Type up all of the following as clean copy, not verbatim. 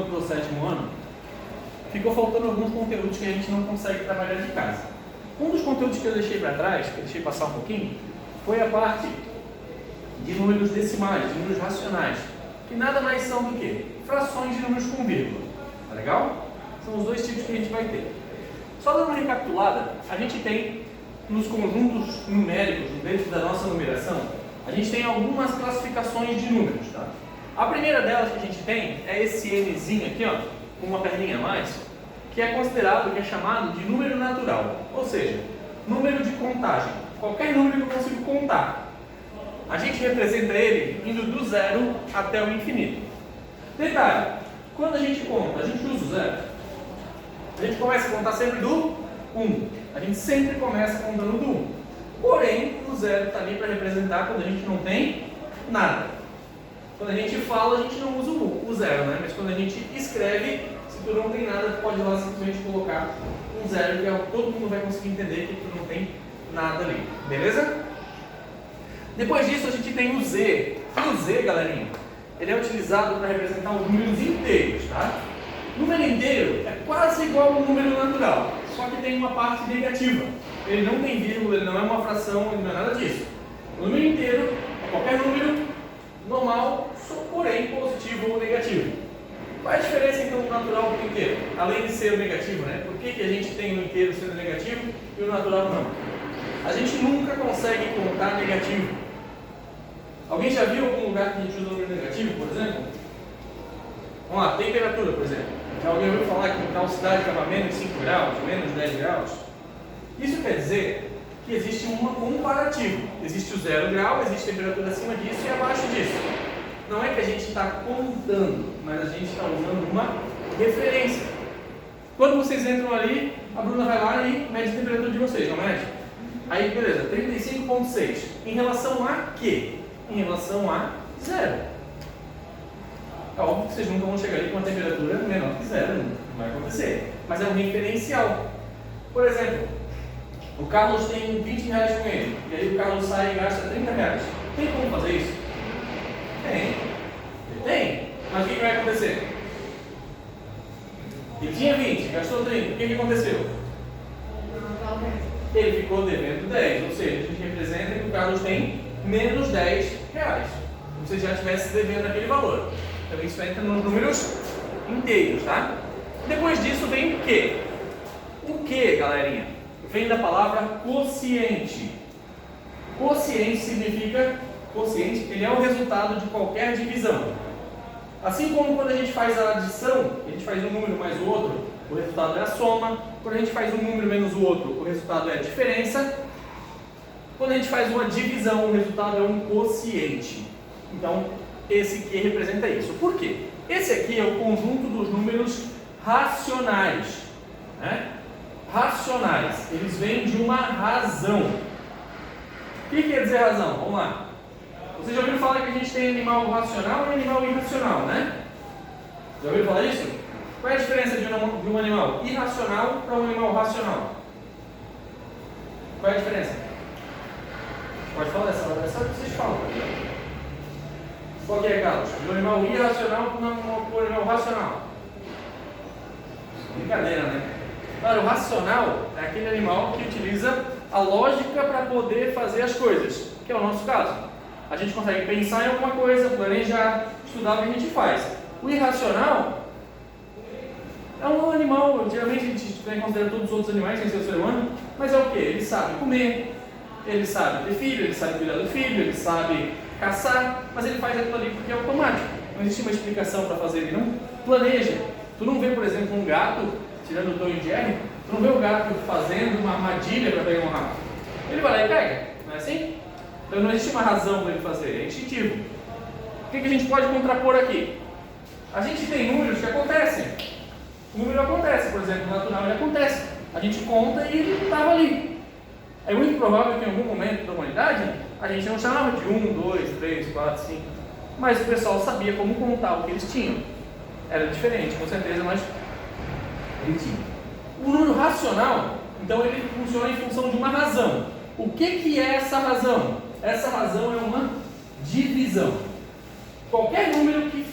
para o sétimo ano, ficou faltando alguns conteúdos que a gente não consegue trabalhar de casa. Um dos conteúdos que eu deixei para trás, que eu deixei passar um pouquinho, foi a parte de números decimais, de números racionais, que nada mais são do que frações de números com vírgula. Tá legal? São os dois tipos que a gente vai ter. Só dando uma recapitulada, a gente tem nos conjuntos numéricos, dentro da nossa numeração, a gente tem algumas classificações de números, tá? A primeira delas que a gente tem é esse nzinho aqui, ó, com uma perninha a mais, que é considerado, que é chamado de número natural, ou seja, número de contagem. Qualquer número que eu consigo contar. A gente representa ele indo do zero até o infinito. Detalhe, quando a gente conta, a gente usa o zero, a gente começa a contar sempre do 1. A gente sempre começa contando do 1. Porém, o zero está ali para representar quando a gente não tem nada. Quando a gente fala, a gente não usa o zero, né? Mas quando a gente escreve, se tu não tem nada, tu pode ir lá simplesmente colocar um zero, que é o que todo mundo vai conseguir entender que tu não tem nada ali. Beleza? Depois disso, a gente tem o z. E o z, galerinha, ele é utilizado para representar os números inteiros, tá? Número inteiro é quase igual ao número natural, só que tem uma parte negativa. Ele não tem vírgula, ele não é uma fração, ele não é nada disso. O número inteiro é qualquer número normal, porém positivo ou negativo. Qual é a diferença então do natural para o inteiro? Além de ser o negativo, né? Por que a gente tem o inteiro sendo negativo e o natural não? A gente nunca consegue contar negativo. Alguém já viu algum lugar que a gente usa o número negativo, por exemplo? Vamos lá, temperatura, por exemplo. Já alguém ouviu falar que na cidade estava menos 5 graus, menos 10 graus? Isso quer dizer que existe um comparativo. Existe o 0 grau, existe temperatura acima disso e abaixo disso. Não é que a gente está contando, mas a gente está usando uma referência. Quando vocês entram ali, a Bruna vai lá e mede a temperatura de vocês, não mede? Aí, beleza, 35,6. Em relação a quê? Em relação a 0. É óbvio que vocês nunca vão chegar ali com uma temperatura menor que 0, não vai acontecer. Mas é um referencial. Por exemplo, o Carlos tem 20 reais com ele, e aí o Carlos sai e gasta 30 reais. Tem como fazer isso? Tem. Mas o que vai acontecer? Ele tinha 20, gastou 30. O que aconteceu? Ele ficou devendo 10, ou seja, a gente representa que o Carlos tem menos 10 reais. Como se já estivesse devendo aquele valor. Então isso entra nos números inteiros, tá? Depois disso vem o quê? O quê, galerinha? Vem da palavra quociente. Quociente significa, quociente, ele é o resultado de qualquer divisão. Assim como quando a gente faz a adição, a gente faz um número mais o outro, o resultado é a soma. Quando a gente faz um número menos o outro, o resultado é a diferença. Quando a gente faz uma divisão, o resultado é um quociente. Então, esse aqui representa isso. Por quê? Esse aqui é o conjunto dos números racionais, né? Racionais, eles vêm de uma razão. O que quer dizer razão? Vamos lá. Vocês já ouviram falar que a gente tem animal racional e animal irracional, né? Já ouviram falar isso? Qual é a diferença de um animal irracional para um animal racional? Qual é a diferença? Pode falar dessa hora, essa que vocês falam. Qual que é, Carlos? De um animal irracional para um animal racional? Brincadeira, né? Claro, o racional é aquele animal que utiliza a lógica para poder fazer as coisas, que é o nosso caso. A gente consegue pensar em alguma coisa, planejar, estudar o que a gente faz. O irracional é um animal, geralmente a gente tem considerado todos os outros animais sem ser o ser humano, mas é o quê? Ele sabe comer, ele sabe ter filho, ele sabe cuidar do filho, ele sabe caçar, mas ele faz aquilo ali porque é automático. Não existe uma explicação para fazer, ele não planeja. Tu não vê, por exemplo, um gato, tirando o Tom e Jerry, tu não vê o gato fazendo uma armadilha para pegar um rato. Ele vai lá e pega, não é assim? Então não existe uma razão para ele fazer, é instintivo. O que a gente pode contrapor aqui? A gente tem números que acontecem. O número acontece, por exemplo, o natural ele acontece. A gente conta e ele estava ali. É muito provável que em algum momento da humanidade a gente não chamava de 1, 2, 3, 4, 5. Mas o pessoal sabia como contar o que eles tinham. Era diferente, com certeza, mas ele tinha. O número racional, então ele funciona em função de uma razão. O que é essa razão? Essa razão é uma divisão. Qualquer número que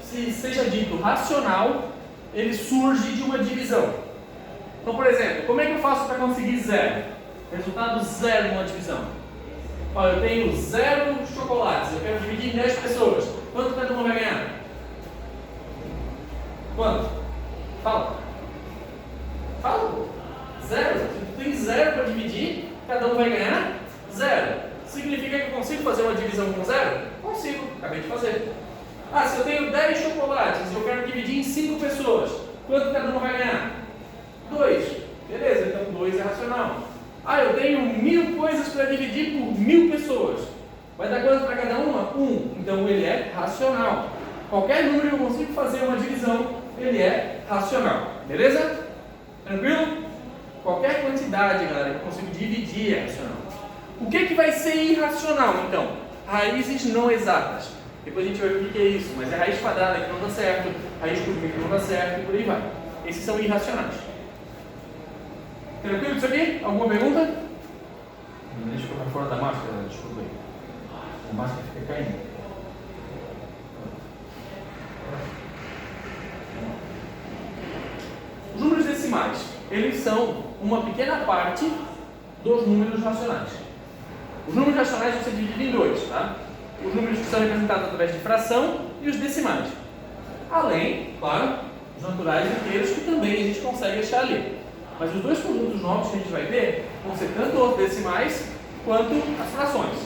seja dito racional, ele surge de uma divisão. Então, por exemplo, como é que eu faço para conseguir zero? Resultado zero numa divisão. Olha, eu tenho 0 chocolates, eu quero dividir em 10 pessoas. Quanto cada uma vai ganhar? Quanto? Fala. Fala. 0. Se tu tem 0 para dividir, cada um vai ganhar 0. Significa que eu consigo fazer uma divisão com 0? Consigo, acabei de fazer. Ah, se eu tenho 10 chocolates e eu quero dividir em 5 pessoas, quanto cada uma vai ganhar? 2. Beleza, então 2 é racional. Ah, eu tenho 1000 coisas para dividir por 1000 pessoas. Vai dar quanto para cada uma? 1. Então ele é racional. Qualquer número eu consigo fazer uma divisão, ele é racional. Beleza? Tranquilo? Qualquer quantidade, galera, que eu consigo dividir é racional. O que vai ser irracional, então? Raízes não exatas. Depois a gente vai ver o que é isso, mas é raiz quadrada que não dá certo, raiz cúbica que não dá certo e por aí vai. Esses são irracionais. Tranquilo isso aqui? Alguma pergunta? Não deixa eu colocar fora da máscara, desculpa aí. A máscara fica caindo. Os números decimais, eles são uma pequena parte dos números racionais. Os números racionais vão ser divididos em dois, tá? Os números que são representados através de fração e os decimais. Além, claro, os naturais inteiros que também a gente consegue achar ali. Mas os dois conjuntos novos que a gente vai ver vão ser tanto os decimais quanto as frações.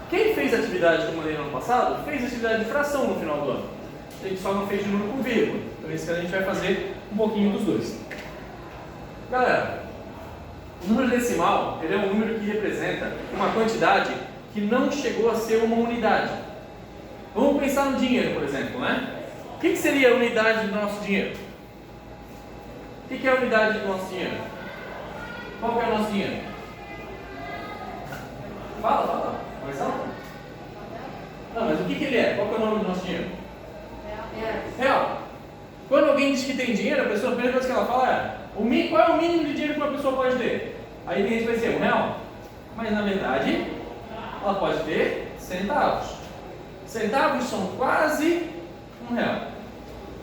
Quem fez a atividade que eu mandei no ano passado, fez a atividade de fração no final do ano. A gente só não fez de número com vírgula. Então esse ano a gente vai fazer um pouquinho dos dois. Galera, o número decimal ele é um número que representa uma quantidade que não chegou a ser uma unidade. Vamos pensar no dinheiro, por exemplo, né? O que seria a unidade do nosso dinheiro? O que é a unidade do nosso dinheiro? Qual que é o nosso dinheiro? Fala. Mais alto. Não, mas o que ele é? Qual que é o nome do nosso dinheiro? Real. Quando alguém diz que tem dinheiro, a pessoa, a primeira coisa que ela fala é qual é o mínimo de dinheiro que uma pessoa pode ter? Aí a gente vai dizer R$1. Mas na verdade, ela pode ter centavos. Centavos são quase R$1.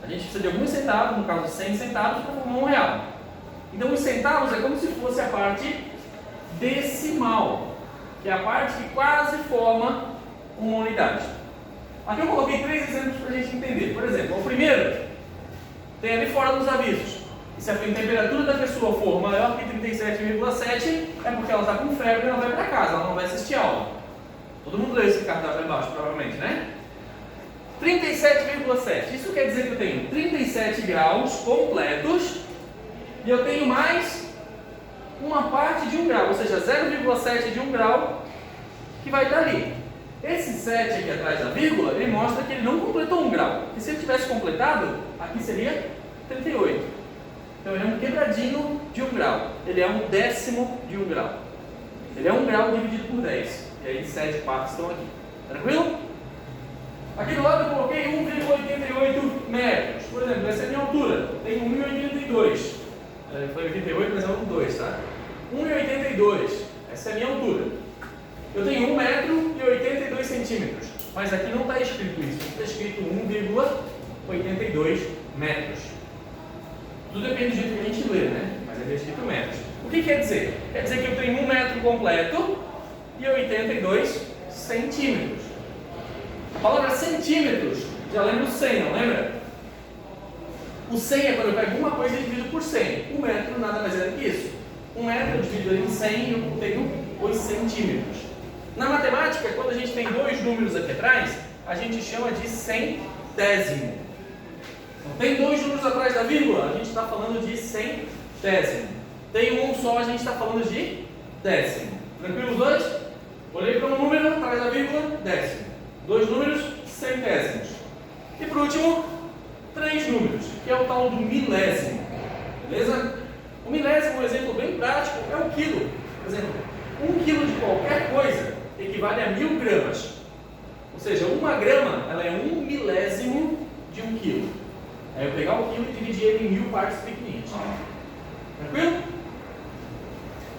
A gente precisa de alguns centavos, no caso 100 centavos, para formar R$1. Então os centavos é como se fosse a parte decimal, que é a parte que quase forma uma unidade. Aqui eu coloquei 3 exemplos para a gente entender. Por exemplo, o primeiro tem ali fora nos avisos. E se a temperatura da pessoa for maior que 37,7, é porque ela está com febre e ela vai para casa, ela não vai assistir aula. Todo mundo leu esse cartaz lá embaixo, provavelmente, né? 37,7. Isso quer dizer que eu tenho 37 graus completos e eu tenho mais uma parte de 1 grau, ou seja, 0,7 de 1 grau que vai estar ali. Esse 7 aqui atrás da vírgula, ele mostra que ele não completou 1 grau. E se ele tivesse completado, aqui seria 38. Então ele é um quebradinho de 1 grau. Ele é um décimo de 1 grau. Ele é 1 grau dividido por 10. E aí 7 partes estão aqui. Tranquilo? Aqui do lado eu coloquei 1,88 metros. Por exemplo, essa é a minha altura. Eu tenho 1,82. Foi 88, mas é 1,2, tá? 1,82. Essa é a minha altura. Eu tenho 1 metro e 82 centímetros. Mas aqui não está escrito isso. Está escrito 1,82 metros. Tudo depende do jeito que a gente lê, né? Mas é escrito metros. O que quer dizer? Quer dizer que eu tenho 1 metro completo e 82 centímetros. A palavra centímetros, já lembra o 100, não lembra? O 100 é quando eu pego uma coisa e divido por 100. 1 metro nada mais é do que isso. 1 metro dividido em 100 eu tenho os centímetros. Na matemática, quando a gente tem dois números aqui atrás, a gente chama de centésimo. Não tem dois números atrás da vírgula, a gente está falando de centésimo. Tem um só, a gente está falando de décimo. Tranquilo os dois? Olhei para um número atrás da vírgula, décimo. Dois números, centésimos. E por último, 3 números, que é o tal do milésimo. Beleza? O milésimo, um exemplo bem prático, é o quilo. Por exemplo, 1 quilo de qualquer coisa equivale a 1000 gramas. Ou seja, 1 grama ela é 1 milésimo de 1 quilo. Aí eu pegar o quilo e dividir ele em 1000 partes pequenininhas. Tranquilo?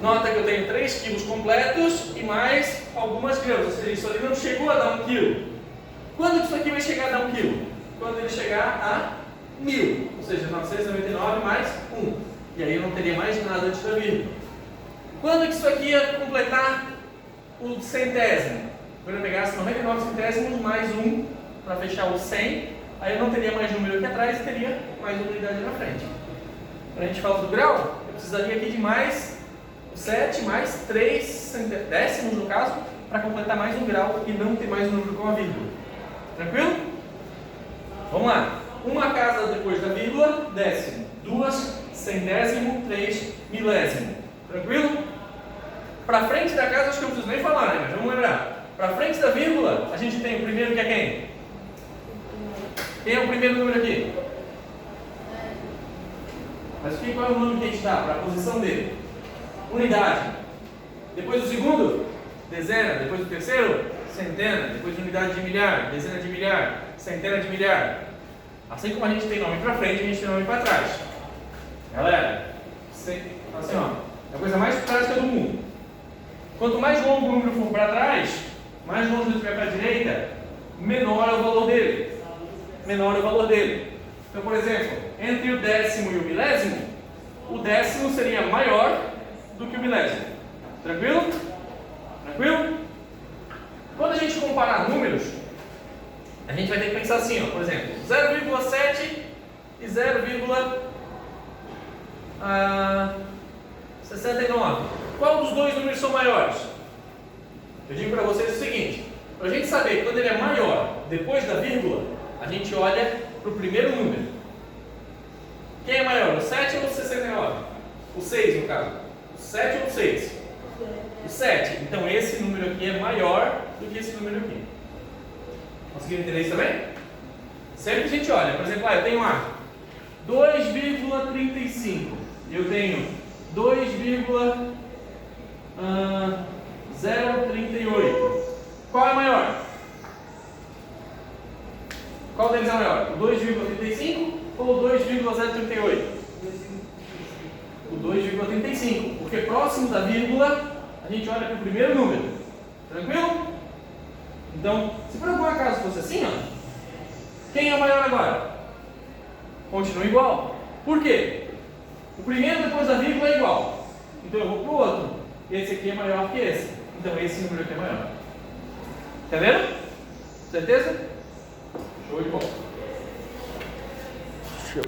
Nota que eu tenho 3 quilos completos e mais algumas gramas. Ou seja, isso ali não chegou a dar 1 quilo. Quando que isso aqui vai chegar a dar 1 quilo? quando ele chegar a 1000, ou seja, 999 mais 1. E aí eu não teria mais nada antes da vírgula. Quando que isso aqui ia completar o centésimo? Quando eu pegasse 99 centésimos mais 1 para fechar o 100, aí eu não teria mais número aqui atrás e teria mais uma unidade na frente. Quando a gente fala do grau, eu precisaria aqui de mais 7 mais 3 décimos, no caso, para completar mais um grau e não ter mais um número com a vírgula. Tranquilo? Vamos lá. Uma casa depois da vírgula, décimo. 2, centésimo, 3, milésimo. Tranquilo? Para frente da casa, acho que eu não preciso nem falar, né? Mas vamos lembrar. Para frente da vírgula, a gente tem o primeiro que é quem? Quem é o primeiro número aqui? Mas qual é o nome que a gente dá para a posição dele? Unidade. Depois do segundo, dezena. Depois do terceiro, centena. Depois de unidade de milhar, dezena de milhar, centena de milhar. Assim como a gente tem nome para frente, a gente tem nome para trás. Galera, assim ó, é a coisa mais prática do mundo. Quanto mais longo o número for para trás, mais longe ele estiver para a direita, menor é o valor dele. Menor é o valor dele. Então, por exemplo, entre o décimo e o milésimo, o décimo seria maior do que o milésimo. Tranquilo? Tranquilo? Quando a gente comparar números, a gente vai ter que pensar assim, ó, por exemplo, 0,7 e 0,69. Qual dos dois números são maiores? Eu digo para vocês o seguinte, para a gente saber quando ele é maior depois da vírgula, a gente olha para o primeiro número. Quem é maior, o 7 ou o 69? O 6 no caso. O 7 ou o 6? O 7. Então esse número aqui é maior do que esse número aqui. Conseguiram entender isso também? Sempre que a gente olha, por exemplo, eu tenho 2,35 e eu tenho 2,038. Qual é maior? Qual deles é maior? O 2,35 ou o 2,038? O 2,35, porque próximo da vírgula a gente olha para o primeiro número. Tranquilo? Então, se por algum acaso fosse assim, ó, quem é maior agora? Continua igual. Por quê? O primeiro depois da vírgula é igual. Então eu vou para o outro. Esse aqui é maior que esse. Então esse número aqui é maior. Entenderam? Certeza? Show de bola. Show.